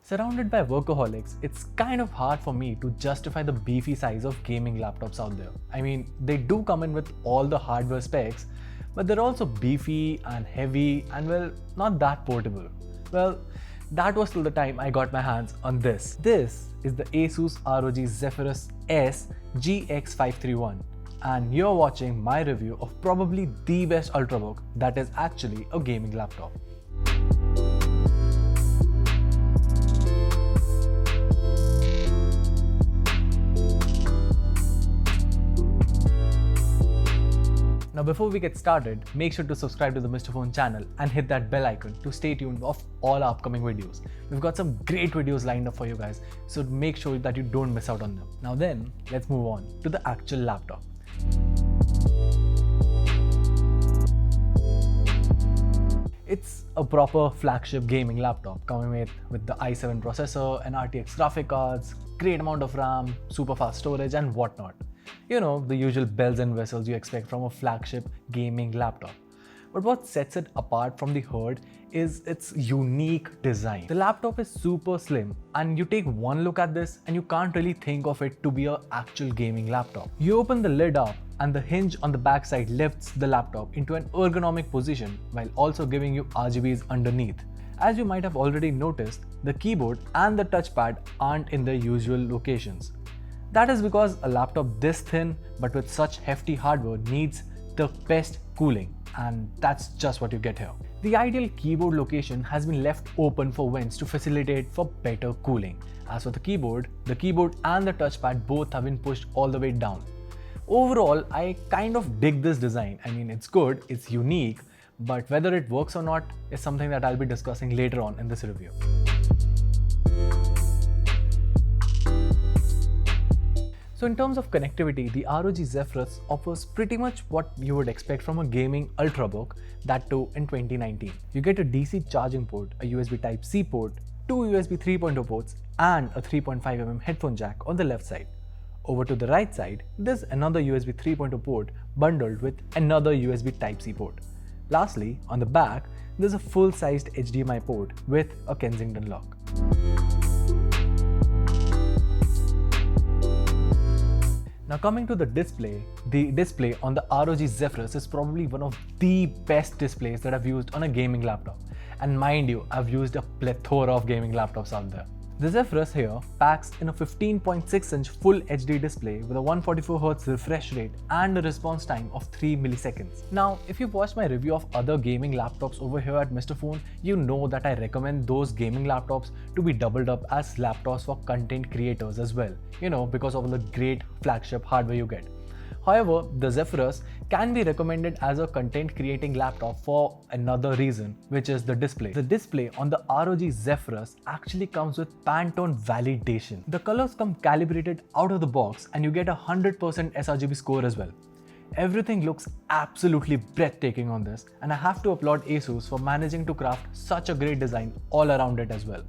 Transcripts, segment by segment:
Surrounded by workaholics, it's kind of hard for me to justify the beefy size of gaming laptops out there. I mean, they do come in with all the hardware specs, but they're also beefy and heavy and well, not that portable. Well, that was till the time I got my hands on this. This is the Asus ROG Zephyrus S GX531. And you're watching my review of probably the best ultrabook that is actually a gaming laptop. Now before we get started, make sure to subscribe to the Mr. Phone channel and hit that bell icon to stay tuned of all our upcoming videos. We've got some great videos lined up for you guys, so make sure that you don't miss out on them. Now then, let's move on to the actual laptop. It's a proper flagship gaming laptop coming with the i7 processor and RTX graphic cards, great amount of RAM, super fast storage and whatnot. You know, the usual bells and whistles you expect from a flagship gaming laptop. But what sets it apart from the herd is its unique design. The laptop is super slim and you take one look at this and you can't really think of it to be an actual gaming laptop. You open the lid up and the hinge on the backside lifts the laptop into an ergonomic position while also giving you RGBs underneath. As you might have already noticed, the keyboard and the touchpad aren't in their usual locations. That is because a laptop this thin but with such hefty hardware needs the best cooling, and that's just what you get here. The ideal keyboard location has been left open for vents to facilitate for better cooling. As for the keyboard and the touchpad both have been pushed all the way down. Overall, I kind of dig this design. I mean, it's good, it's unique, but whether it works or not is something that I'll be discussing later on in this review. So in terms of connectivity, the ROG Zephyrus offers pretty much what you would expect from a gaming ultrabook, that too in 2019. You get a DC charging port, a USB Type-C port, two USB 3.0 ports and a 3.5mm headphone jack on the left side. Over to the right side, there's another USB 3.0 port bundled with another USB Type-C port. Lastly, on the back, there's a full-sized HDMI port with a Kensington lock. Now coming to the display on the ROG Zephyrus is probably one of the best displays that I've used on a gaming laptop. And mind you, I've used a plethora of gaming laptops out there. The Zephyrus here packs in a 15.6-inch Full HD display with a 144Hz refresh rate and a response time of 3 milliseconds. Now, if you've watched my review of other gaming laptops over here at Mr. Phone, you know that I recommend those gaming laptops to be doubled up as laptops for content creators as well, you know, because of the great flagship hardware you get. However, the Zephyrus can be recommended as a content creating laptop for another reason, which is the display. The display on the ROG Zephyrus actually comes with Pantone validation. The colors come calibrated out of the box and you get a 100% sRGB score as well. Everything looks absolutely breathtaking on this, and I have to applaud Asus for managing to craft such a great design all around it as well.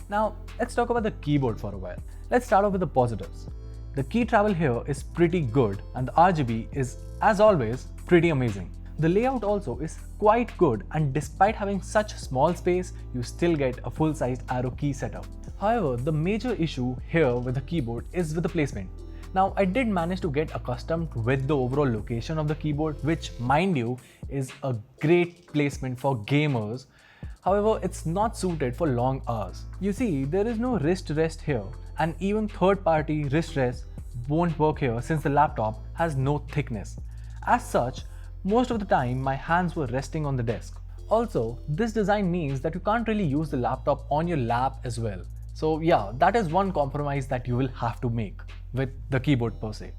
Now, let's talk about the keyboard for a while. Let's start off with the positives. The key travel here is pretty good and the RGB is, as always, pretty amazing. The layout also is quite good, and despite having such small space, you still get a full-sized arrow key setup. However, the major issue here with the keyboard is with the placement. Now, I did manage to get accustomed with the overall location of the keyboard, which, mind you, is a great placement for gamers. However, it's not suited for long hours. You see, there is no wrist rest here, and even third-party wrist rest won't work here since the laptop has no thickness. As such, most of the time my hands were resting on the desk. Also, this design means that you can't really use the laptop on your lap as well. So yeah, that is one compromise that you will have to make with the keyboard per se.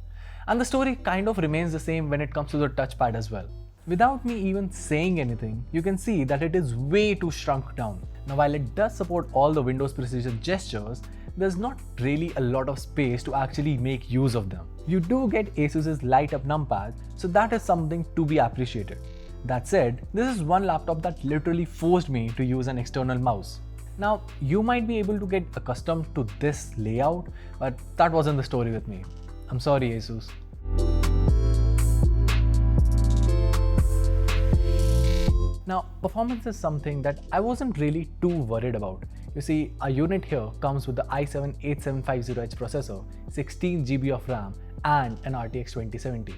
And the story kind of remains the same when it comes to the touchpad as well. Without me even saying anything, you can see that it is way too shrunk down. Now while it does support all the Windows precision gestures, there's not really a lot of space to actually make use of them. You do get Asus's light up numpad, so that is something to be appreciated. That said, this is one laptop that literally forced me to use an external mouse. Now, you might be able to get accustomed to this layout, but that wasn't the story with me. I'm sorry, Asus. Now, performance is something that I wasn't really too worried about. You see, our unit here comes with the i7-8750H processor, 16GB of RAM and an RTX 2070.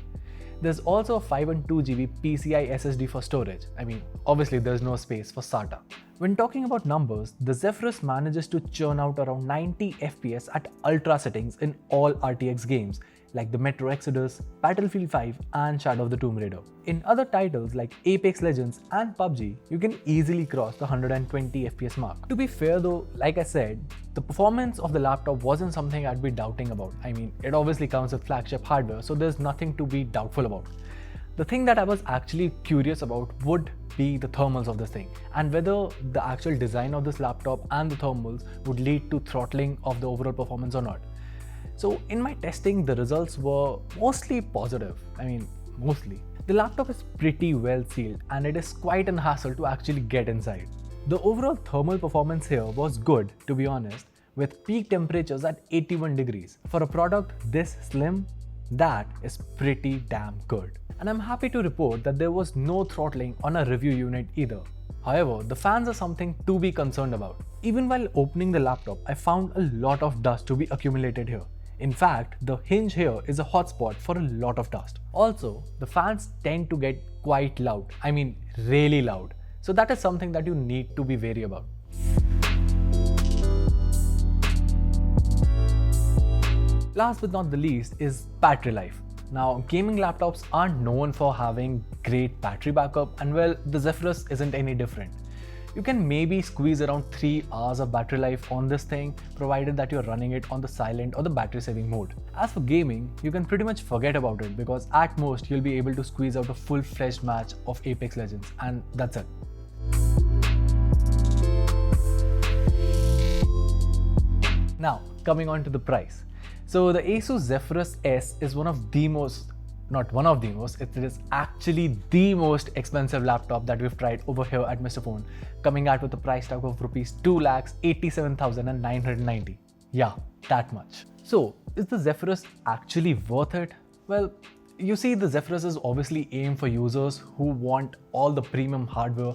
There's also a 512GB PCI SSD for storage. I mean, obviously there's no space for SATA. When talking about numbers, the Zephyrus manages to churn out around 90 FPS at ultra settings in all RTX games like the Metro Exodus, Battlefield 5 and Shadow of the Tomb Raider. In other titles like Apex Legends and PUBG, you can easily cross the 120 FPS mark. To be fair though, like I said, the performance of the laptop wasn't something I'd be doubting about. I mean, it obviously comes with flagship hardware, so there's nothing to be doubtful about. The thing that I was actually curious about would be the thermals of this thing and whether the actual design of this laptop and the thermals would lead to throttling of the overall performance or not. So in my testing, the results were mostly positive. I mean, mostly. The laptop is pretty well sealed and it is quite an hassle to actually get inside. The overall thermal performance here was good, to be honest, with peak temperatures at 81 degrees. For a product this slim, that is pretty damn good. And I'm happy to report that there was no throttling on a review unit either. However, the fans are something to be concerned about. Even while opening the laptop, I found a lot of dust to be accumulated here. In fact, the hinge here is a hotspot for a lot of dust. Also, the fans tend to get quite loud. I mean, really loud. So that is something that you need to be wary about. Last but not the least is battery life. Now, gaming laptops aren't known for having great battery backup, and well, the Zephyrus isn't any different. You can maybe squeeze around 3 hours of battery life on this thing, provided that you're running it on the silent or the battery saving mode. As for gaming, you can pretty much forget about it because at most you'll be able to squeeze out a full-fledged match of Apex Legends, and that's it. Now, coming on to the price. So the Asus Zephyrus S is it is actually the most expensive laptop that we've tried over here at Mr. Phone, coming out with a price tag of Rs 2,87,990. Yeah, that much. So, is the Zephyrus actually worth it? Well, you see, the Zephyrus is obviously aimed for users who want all the premium hardware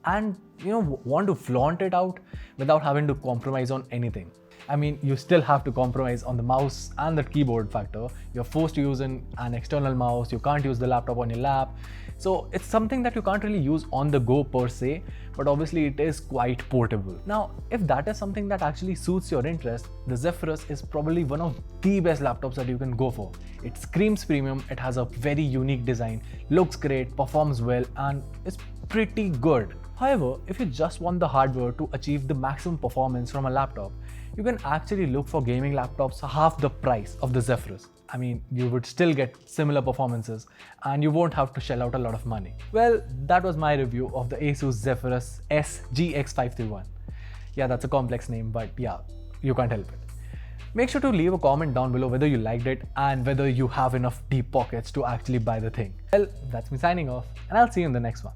and want to flaunt it out without having to compromise on anything. I mean, you still have to compromise on the mouse and the keyboard factor. You're forced to use an external mouse. You can't use the laptop on your lap. So it's something that you can't really use on the go per se, but obviously it is quite portable. Now, if that is something that actually suits your interest, the Zephyrus is probably one of the best laptops that you can go for. It screams premium, it has a very unique design, looks great, performs well, and is pretty good. However, if you just want the hardware to achieve the maximum performance from a laptop, you can actually look for gaming laptops half the price of the Zephyrus. I mean, you would still get similar performances and you won't have to shell out a lot of money. Well, that was my review of the Asus Zephyrus S GX531. Yeah, that's a complex name, but yeah, you can't help it. Make sure to leave a comment down below whether you liked it and whether you have enough deep pockets to actually buy the thing. Well, that's me signing off, and I'll see you in the next one.